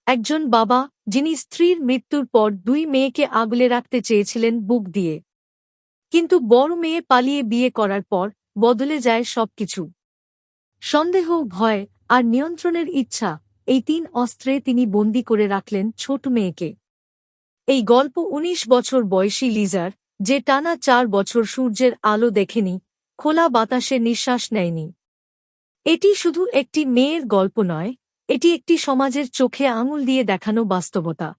একজন বাবা, যিনি স্ত্রীর মৃত্যুর পর 2 মেয়েকে আগলে রাখতে চেয়েছিলেন বুক দিয়ে। কিন্তু বড় মেয়ে পালিয়ে বিয়ে করার পর বদলে যায় সবকিছু। সন্দেহ, ভয় আর নিয়ন্ত্রণের ইচ্ছা, এই 3 অস্ত্রে তিনি বন্দী করে রাখলেন ছোট মেয়েকে। এই গল্প 19 বছর বয়সী লিজার, যে টানা 4 বছর সূর্যের আলো দেখেনি, খোলা বাতাসে নিঃশ্বাস নেয়নি। এটি শুধু একটি মেয়ের গল্প নয়, এটি একটি সমাজের চোখে আঙুল দিয়ে দেখানো বাস্তবতা।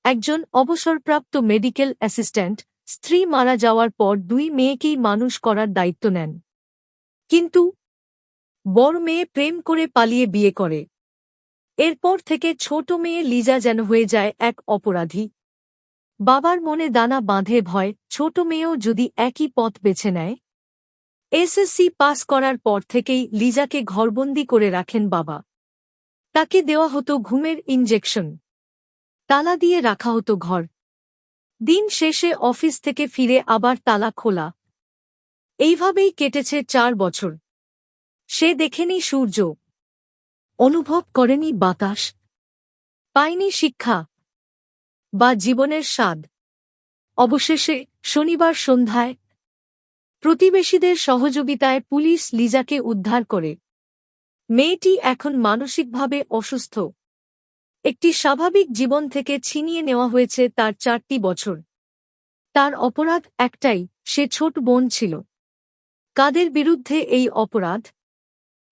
একজন অবসরপ্রাপ্ত মেডিকেল অ্যাসিস্ট্যান্ট স্ত্রী মারা যাওয়ার পর 2 মেয়েকেই মানুষ করার দায়িত্ব নেন। কিন্তু বড় মেয়ে প্রেম করে পালিয়ে বিয়ে করে। এরপর থেকে ছোট মেয়ে লিজা যেন হয়ে যায় এক অপরাধী। বাবার মনে দানা বাঁধে ভয়, ছোট মেয়েও যদি একই পথ বেছে নেয়। এসএসসি পাস করার পর থেকেই লিজাকে ঘরবন্দি করে রাখেন বাবা। তাকে দেওয়া হতো ঘুমের ইনজেকশন, তালা দিয়ে রাখা হতো ঘর। দিন শেষে অফিস থেকে ফিরে আবার তালা খোলা। এইভাবেই কেটেছে 4 বছর। সে দেখেনি সূর্য, অনুভব করেনি বাতাস, পায়নি শিক্ষা বা জীবনের স্বাদ। অবশেষে শনিবার সন্ধ্যায় প্রতিবেশীদের সহযোগিতায় পুলিশ লিজাকে উদ্ধার করে। মেয়েটি এখন মানসিকভাবে অসুস্থ। একটি স্বাভাবিক জীবন থেকে ছিনিয়ে নেওয়া হয়েছে তার 4টি বছর। তার অপরাধ একটাই, সে ছোট বোন ছিল। কাদের বিরুদ্ধে এই অপরাধ?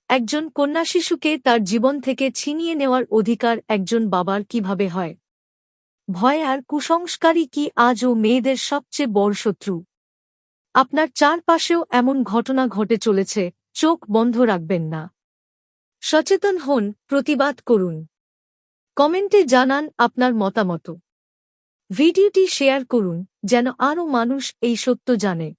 একজন কন্যাশিশুকে তার জীবন থেকে ছিনিয়ে নেওয়ার অধিকার একজন বাবার কিভাবে হয়? ভয় আর কুসংস্কারই কি আজও মেয়েদের সবচেয়ে বড় শত্রু? আপনার চারপাশেও এমন ঘটনা ঘটে চলেছে, চোখ বন্ধ রাখবেন না। সচেতন হন, প্রতিবাদ করুন। কমেন্টে জানান আপনার মতামত। ভিডিওটি শেয়ার করুন, যেন আরও মানুষ এই সত্য জানে।